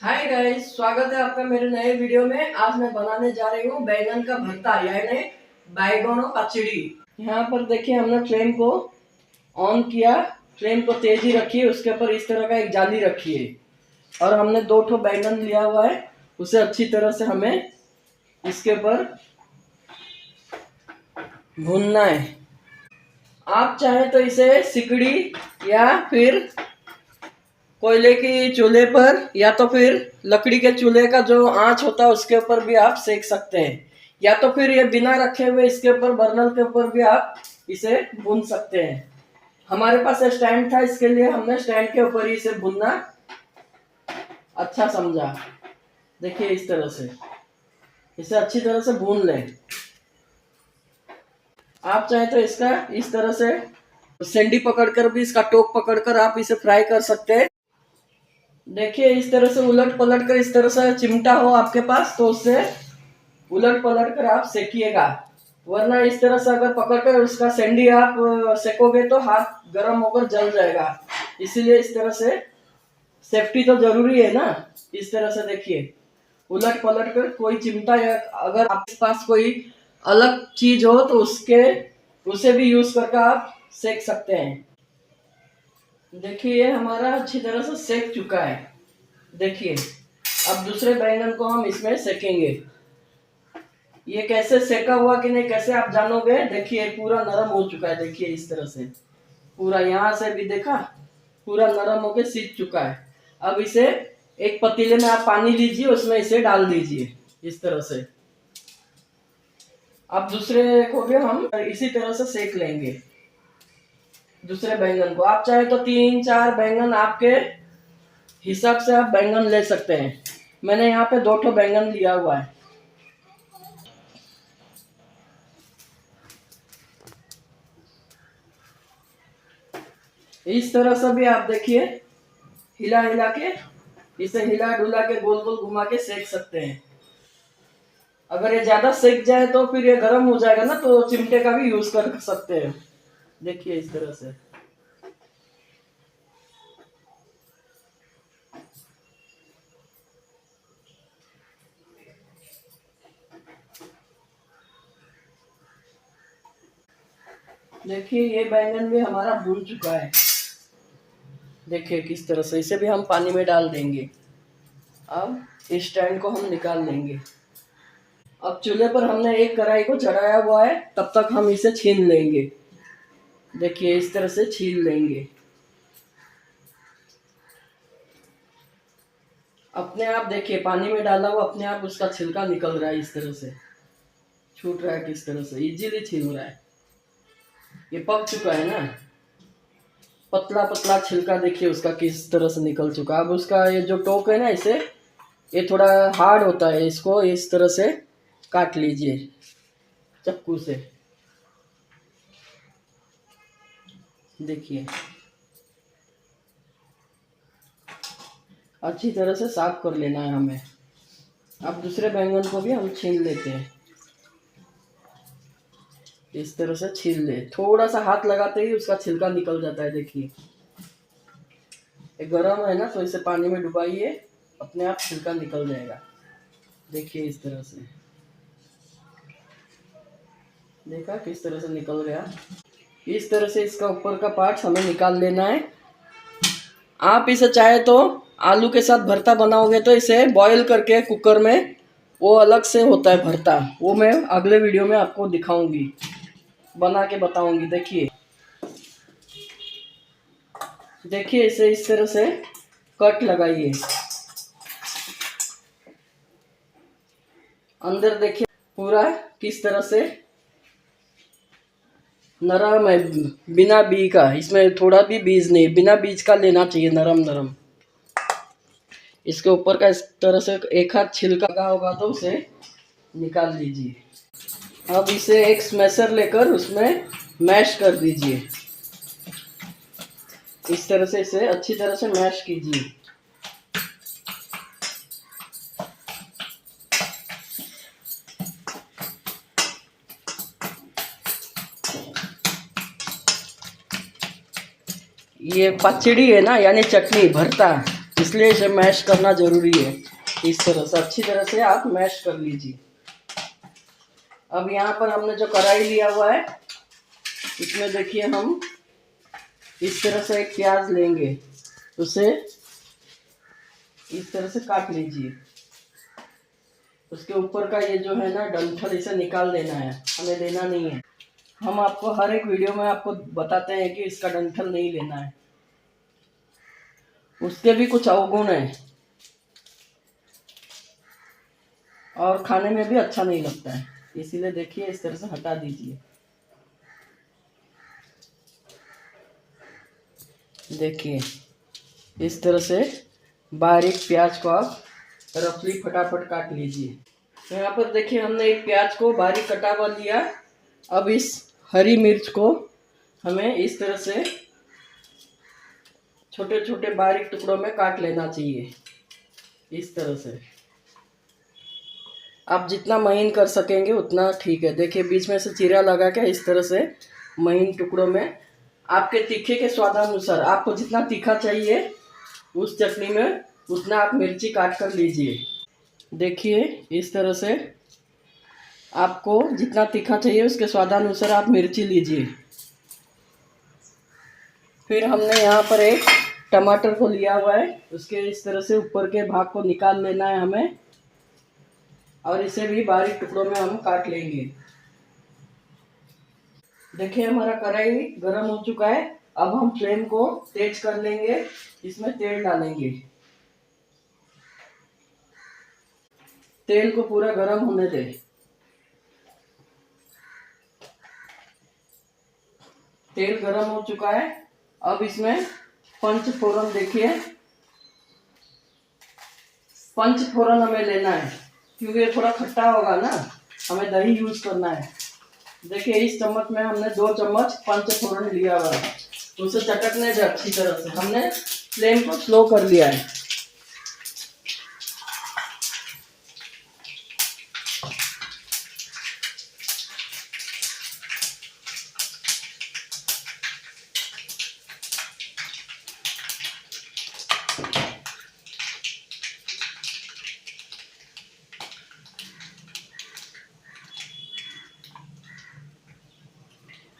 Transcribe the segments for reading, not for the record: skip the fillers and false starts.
Hi guys, स्वागत है आपका मेरे नए वीडियो में। आज मैं बनाने जा रही हूँ बैंगन का भरता यानी बैगनों पचड़ी। यहाँ पर देखिए हमने फ्लेम को ऑन किया, फ्लेम को तेज ही रखी है। उसके ऊपर इस तरह का एक जाली रखी है और हमने 2 ठो बैंगन लिया हुआ है। उसे अच्छी तरह से हमें इसके ऊपर भूनना है। आप चाहे तो इसे सिकड़ी या फिर कोयले की चूल्हे पर या तो फिर लकड़ी के चूल्हे का जो आंच होता है उसके ऊपर भी आप सेक सकते हैं, या तो फिर ये बिना रखे हुए इसके ऊपर बर्नर के ऊपर भी आप इसे भून सकते हैं। हमारे पास स्टैंड था, इसके लिए हमने स्टैंड के ऊपर ही इसे भूनना अच्छा समझा। देखिए इस तरह से इसे अच्छी तरह से भून लें। आप चाहे तो इसका इस तरह से सेंडी पकड़कर भी, इसका टोक पकड़कर आप इसे फ्राई कर सकते हैं। देखिए इस तरह से उलट पलट कर, इस तरह से चिमटा हो आपके पास तो उससे उलट पलट कर आप सेकिएगा, वरना इस तरह से अगर पकड़कर उसका सेंडी आप सेकोगे तो हाथ गर्म होकर जल जाएगा। इसीलिए इस तरह से सेफ्टी तो जरूरी है ना। इस तरह से देखिए उलट पलट कर, कोई चिमटा या अगर आपके पास कोई अलग चीज हो तो उसे भी यूज करके आप सेक सकते हैं। देखिए ये हमारा अच्छी तरह से सेक चुका है। देखिए अब दूसरे बैंगन को हम इसमें सेकेंगे। ये कैसे सेका हुआ कि नहीं कैसे आप जानोगे, देखिए पूरा नरम हो चुका है। देखिए इस तरह से पूरा यहाँ से भी देखा, पूरा नरम होकर सीज चुका है। अब इसे एक पतीले में आप पानी लीजिए, उसमें इसे डाल दीजिए इस तरह से। अब दूसरे को भी हम इसी तरह से सेक लेंगे। दूसरे बैंगन को आप चाहे तो 3-4 बैंगन आपके हिसाब से आप बैंगन ले सकते हैं। मैंने यहाँ पे 2 ठो बैंगन लिया हुआ है। इस तरह से भी आप देखिए हिला हिला के, इसे हिला डुला के गोल गोल घुमा के सेक सकते हैं। अगर ये ज्यादा सेक जाए तो फिर ये गर्म हो जाएगा ना, तो चिमटे का भी यूज कर सकते हैं। देखिए इस तरह से देखिए ये बैंगन भी हमारा भून चुका है। देखिए किस तरह से इसे भी हम पानी में डाल देंगे। अब इस स्टैंड को हम निकाल लेंगे। अब चूल्हे पर हमने एक कढ़ाई को चढ़ाया हुआ है, तब तक हम इसे छीन लेंगे। देखिए इस तरह से छीन लेंगे। अपने आप देखिए पानी में डाला हुआ अपने आप उसका छिलका निकल रहा है। इस तरह से छूट रहा है, किस तरह से इजीली छीन रहा है। ये पक चुका है ना, पतला पतला छिलका देखिए उसका किस तरह से निकल चुका। अब उसका ये जो टोक है ना, इसे ये थोड़ा हार्ड होता है, इसको इस तरह से काट लीजिए चाकू से। देखिए अच्छी तरह से साफ कर लेना है हमें। अब दूसरे बैंगन को भी हम छील लेते हैं। इस तरह से छील ले, थोड़ा सा हाथ लगाते ही उसका छिलका निकल जाता है। देखिए ये गरम है ना, तो इसे पानी में डुबाइए, अपने आप छिलका निकल जाएगा। देखिए इस तरह से, देखा किस तरह से निकल गया। इस तरह से इसका ऊपर का पार्ट हमें निकाल लेना है। आप इसे चाहे तो आलू के साथ भरता बनाओगे तो इसे बॉईल करके कुकर में, वो अलग से होता है भरता, वो मैं अगले वीडियो में आपको दिखाऊंगी, बना के बताऊंगी। देखिए देखिए इसे इस तरह से कट लगाइए। अंदर देखिए पूरा किस तरह से नरम है, बिना बीज का। इसमें थोड़ा भी बीज नहीं, बिना बीज का लेना चाहिए, नरम नरम। इसके ऊपर का इस तरह से एक हाथ छिलका लगा होगा तो उसे निकाल लीजिए। अब इसे एक स्मैशर लेकर उसमें मैश कर दीजिए। इस तरह से इसे अच्छी तरह से मैश कीजिए। ये पचड़ी है ना, यानी चटनी भरता, इसलिए इसे मैश करना ज़रूरी है। इस तरह से अच्छी तरह से आप मैश कर लीजिए। अब यहाँ पर हमने जो कढ़ाई लिया हुआ है, इसमें देखिए हम इस तरह से एक प्याज लेंगे, उसे इस तरह से काट लीजिए। उसके ऊपर का ये जो है ना डंठल, इसे निकाल देना है, हमें लेना नहीं है। हम आपको हर एक वीडियो में आपको बताते हैं कि इसका डंठल नहीं लेना है, उसके भी कुछ अवगुण हैं और खाने में भी अच्छा नहीं लगता है, इसीलिए देखिए इस तरह से हटा दीजिए। देखिए इस तरह से बारीक प्याज को आप रफली फटाफट काट लीजिए। तो यहाँ पर देखिए हमने एक प्याज को बारीक कटा हुआ लिया। अब इस हरी मिर्च को हमें इस तरह से छोटे छोटे बारीक टुकड़ों में काट लेना चाहिए। इस तरह से आप जितना महीन कर सकेंगे उतना ठीक है। देखिए बीच में से चीरा लगा के इस तरह से महीन टुकड़ों में, आपके तीखे के स्वादानुसार आपको जितना तीखा चाहिए उस चटनी में उतना आप मिर्ची काट कर लीजिए। देखिए इस तरह से आपको जितना तीखा चाहिए उसके स्वादानुसार आप मिर्ची लीजिए। फिर हमने यहाँ पर एक टमाटर को लिया हुआ है, उसके इस तरह से ऊपर के भाग को निकाल लेना है हमें और इसे भी बारीक टुकड़ों में हम काट लेंगे। देखिए हमारा कढ़ाई गर्म हो चुका है। अब हम फ्लेम को तेज कर लेंगे, इसमें तेल डालेंगे। तेल को पूरा गर्म होने दें। तेल गर्म हो चुका है। अब इसमें पंच फोरन, देखिए पंच फोरन हमें लेना है क्योंकि ये थोड़ा खट्टा होगा ना, हमें दही यूज करना है। देखिए इस चम्मच में हमने 2 चम्मच पंच फोरन लिया हुआ है, उसे चटकने दे अच्छी तरह से। हमने फ्लेम को स्लो कर लिया है।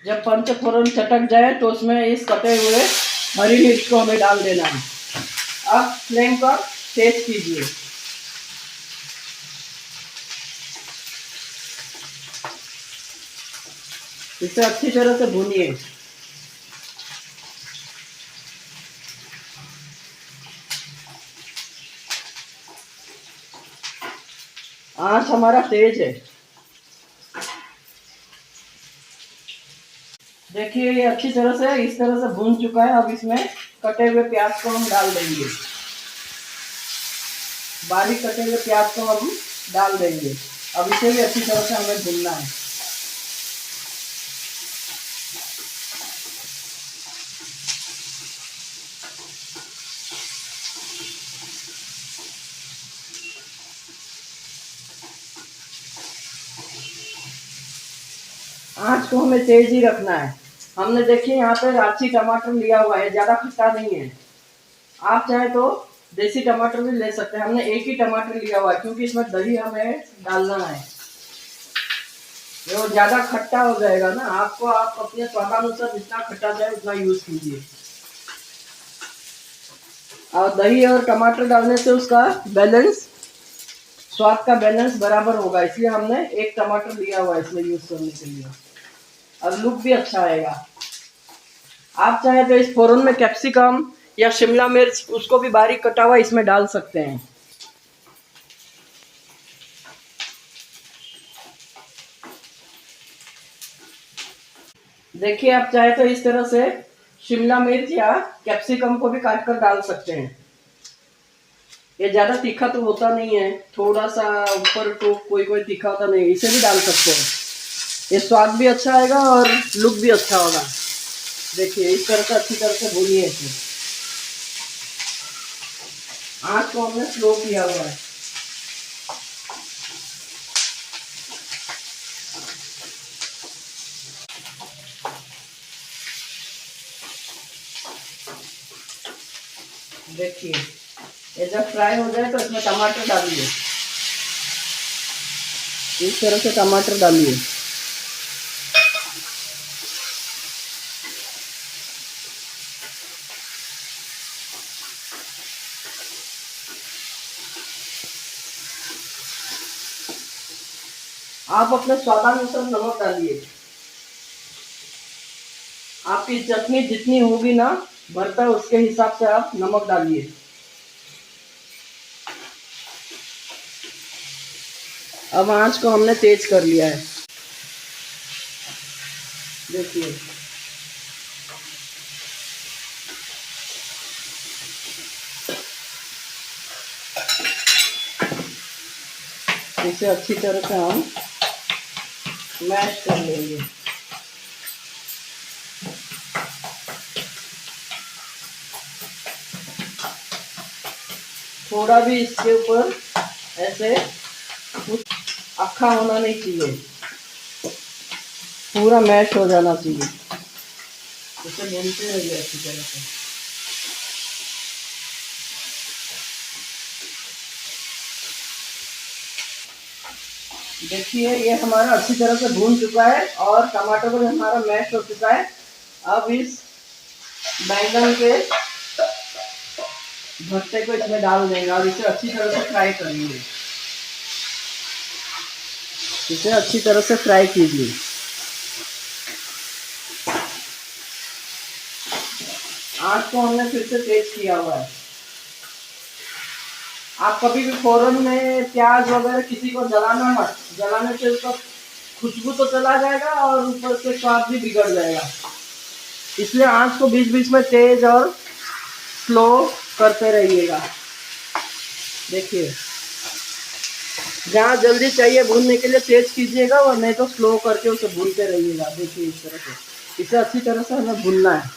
जब पंचफोरन चटक जाए तो उसमें इस कटे हुए हरी मिर्च को हमें डाल देना है। अब फ्लेम को तेज कीजिए। इसे अच्छी तरह से भूनिए। आंच हमारा तेज है। देखिए ये अच्छी तरह से इस तरह से भून चुका है। अब इसमें कटे हुए प्याज को हम डाल देंगे। बारीक कटे हुए प्याज को हम डाल देंगे। अब इसे भी अच्छी तरह से हमें भूनना है। आंच को हमें तेज ही रखना है। हमने देखिए यहाँ पे रांची टमाटर लिया हुआ है, ज्यादा खट्टा नहीं है। आप चाहे तो देसी टमाटर भी ले सकते हैं। हमने एक ही टमाटर लिया हुआ है क्योंकि इसमें दही हमें डालना है। वो ज्यादा खट्टा हो जाएगा ना, आपको आप अपने स्वादानुसार जितना खट्टा चाहे उतना यूज कीजिए। और दही और टमाटर डालने से उसका बैलेंस, स्वाद का बैलेंस बराबर होगा, इसलिए हमने एक टमाटर लिया हुआ है इसमें यूज करने के लिए। और लुक भी अच्छा आएगा। आप चाहे तो इस फोरन में कैप्सिकम या शिमला मिर्च, उसको भी बारीक कटा हुआ इसमें डाल सकते हैं। देखिए आप चाहे तो इस तरह से शिमला मिर्च या कैप्सिकम को भी काट कर डाल सकते हैं। ये ज्यादा तीखा तो होता नहीं है, थोड़ा सा ऊपर तो कोई कोई तीखा होता नहीं, इसे भी डाल सकते हैं। ये स्वाद भी अच्छा आएगा और लुक भी अच्छा होगा। देखिए इस तरह से अच्छी तरह से भूनिए इसे। आंच को हमने स्लो किया हुआ है। देखिए ये जब फ्राई हो जाए तो इसमें टमाटर डालिए। इस तरह से टमाटर डालिए। आप अपने स्वादानुसार नमक डालिए। आपकी चटनी जितनी होगी ना भरता, उसके हिसाब से आप नमक डालिए। अब आंच को हमने तेज कर लिया है, देखिए। इसे अच्छी तरह से हम मैश कर लेंगे। थोड़ा भी इसके ऊपर ऐसे कुछ अक्खा होना नहीं चाहिए, पूरा मैश हो जाना चाहिए। इसे भूनते रहिए अच्छी तरह से। देखिए ये हमारा अच्छी तरह से भून चुका है और टमाटर भी हमारा मैश हो चुका है। अब इस बैंगन के भरते को इसमें डाल देंगे और इसे अच्छी तरह से फ्राई करेंगे। इसे अच्छी तरह से फ्राई कीजिए। आंच को हमने फिर से तेज किया हुआ है। आप कभी भी फोरन में प्याज वगैरह किसी को जलाना मत, जलाने से उसका खुशबू तो चला जाएगा और ऊपर से स्वाद भी बिगड़ जाएगा। इसलिए आंच को बीच बीच में तेज और स्लो करते रहिएगा। देखिए जहाँ जल्दी चाहिए भूनने के लिए तेज कीजिएगा और नहीं तो स्लो करके उसे भूनते रहिएगा। देखिए इस तरह से इसे अच्छी तरह से हमें भूनना है।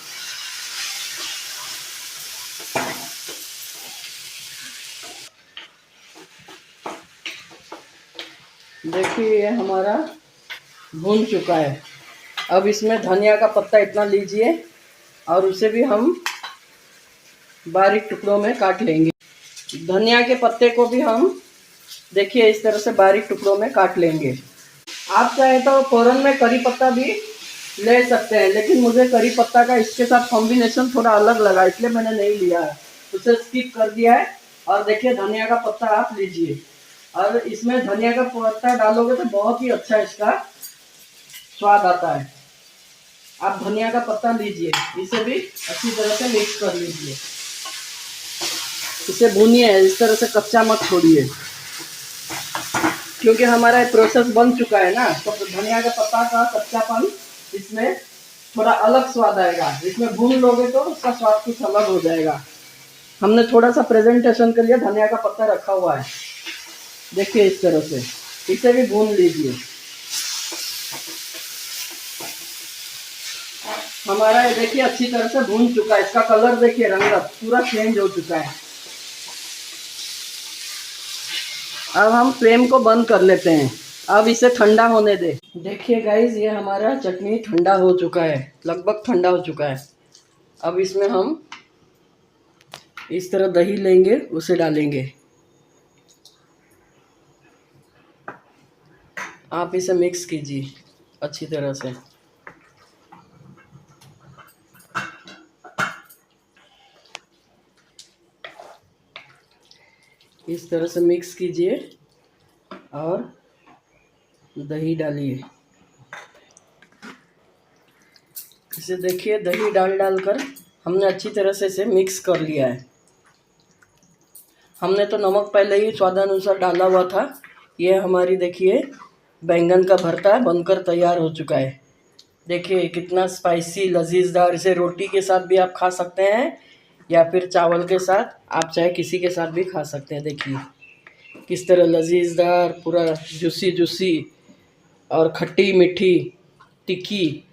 देखिए ये हमारा भून चुका है। अब इसमें धनिया का पत्ता इतना लीजिए और उसे भी हम बारीक टुकड़ों में काट लेंगे। धनिया के पत्ते को भी हम देखिए इस तरह से बारीक टुकड़ों में काट लेंगे। आप चाहे तो फोरन में करी पत्ता भी ले सकते हैं, लेकिन मुझे करी पत्ता का इसके साथ कॉम्बिनेशन थोड़ा अलग लगा, इसलिए मैंने नहीं लिया है, उसे स्किप कर दिया है। और देखिए धनिया का पत्ता आप लीजिए और इसमें धनिया का पत्ता डालोगे तो बहुत ही अच्छा इसका स्वाद आता है। आप धनिया का पत्ता लीजिए, इसे भी अच्छी तरह से मिक्स कर लीजिए। इसे भूनिए, इस तरह से कच्चा मत छोड़िए, क्योंकि हमारा ये प्रोसेस बन चुका है ना, तो धनिया का पत्ता का कच्चापन इसमें थोड़ा अलग स्वाद आएगा। इसमें भून लोगे तो उसका स्वाद कुछ अलग हो जाएगा। हमने थोड़ा सा प्रेजेंटेशन के लिए धनिया का पत्ता रखा हुआ है। देखिए इस तरह से इसे भी भून लीजिए। हमारा ये देखिए अच्छी तरह से भून चुका है। इसका कलर देखिए, रंगत पूरा चेंज हो चुका है। अब हम फ्लेम को बंद कर लेते हैं। अब इसे ठंडा होने दे। देखिए गाइज ये हमारा चटनी ठंडा हो चुका है, लगभग ठंडा हो चुका है। अब इसमें हम इस तरह दही लेंगे, उसे डालेंगे। आप इसे मिक्स कीजिए अच्छी तरह से। इस तरह से मिक्स कीजिए और दही डालिए। इसे देखिए दही डालकर हमने अच्छी तरह से इसे मिक्स कर लिया है। हमने तो नमक पहले ही स्वादानुसार डाला हुआ था। ये हमारी देखिए बैंगन का भरता बनकर तैयार हो चुका है। देखिए कितना स्पाइसी लजीजदार। इसे रोटी के साथ भी आप खा सकते हैं या फिर चावल के साथ, आप चाहे किसी के साथ भी खा सकते हैं। देखिए किस तरह लजीजदार, पूरा जूसी जूसी और खट्टी मीठी तीखी।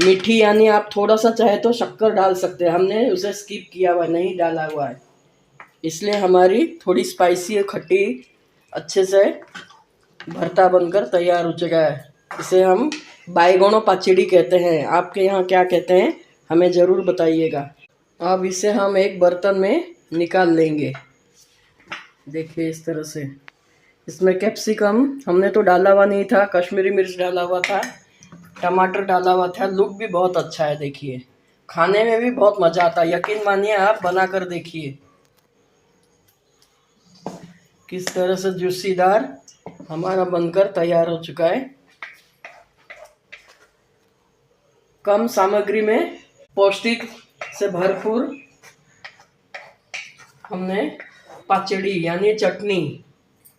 मीठी यानी आप थोड़ा सा चाहे तो शक्कर डाल सकते हैं, हमने उसे स्किप किया हुआ, नहीं डाला हुआ है, इसलिए हमारी थोड़ी स्पाइसी और खट्टी अच्छे से भरता बनकर तैयार हो चुका है। इसे हम बाइगोनो पचड़ी कहते हैं। आपके यहाँ क्या कहते हैं हमें ज़रूर बताइएगा। अब इसे हम एक बर्तन में निकाल लेंगे। देखिए इस तरह से। इसमें कैप्सिकम हमने तो डाला हुआ नहीं था, कश्मीरी मिर्च डाला हुआ था, टमाटर डाला हुआ था। लुक भी बहुत अच्छा है, देखिए खाने में भी बहुत मज़ा आता है। यकीन मानिए, आप बना कर देखिए किस तरह से जूसीदार हमारा बनकर तैयार हो चुका है। कम सामग्री में पौष्टिक से भरपूर हमने पचड़ी यानी चटनी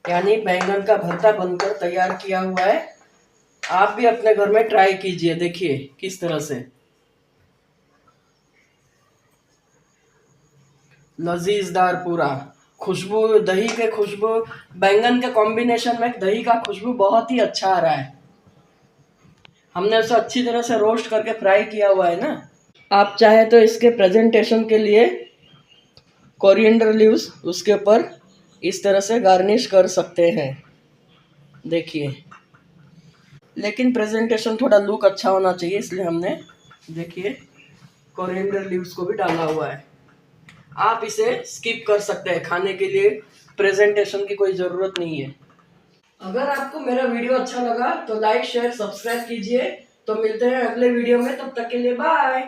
यानी बैंगन का भरता बनकर तैयार किया हुआ है। आप भी अपने घर में ट्राई कीजिए, देखिए किस तरह से लजीजदार पूरा। खुशबू, दही के खुशबू, बैंगन के कॉम्बिनेशन में दही का खुशबू बहुत ही अच्छा आ रहा है। हमने उसे अच्छी तरह से रोस्ट करके फ्राई किया हुआ है ना। आप चाहे तो इसके प्रेजेंटेशन के लिए कोरिएंडर लीव्स उसके ऊपर इस तरह से गार्निश कर सकते हैं, देखिए। लेकिन प्रेजेंटेशन थोड़ा लुक अच्छा होना चाहिए, इसलिए हमने देखिए कोरिएंडर लीव्स को भी डाला हुआ है। आप इसे स्किप कर सकते हैं, खाने के लिए प्रेजेंटेशन की कोई ज़रूरत नहीं है। अगर आपको मेरा वीडियो अच्छा लगा तो लाइक शेयर सब्सक्राइब कीजिए। तो मिलते हैं अगले वीडियो में, तब तक के लिए बाय।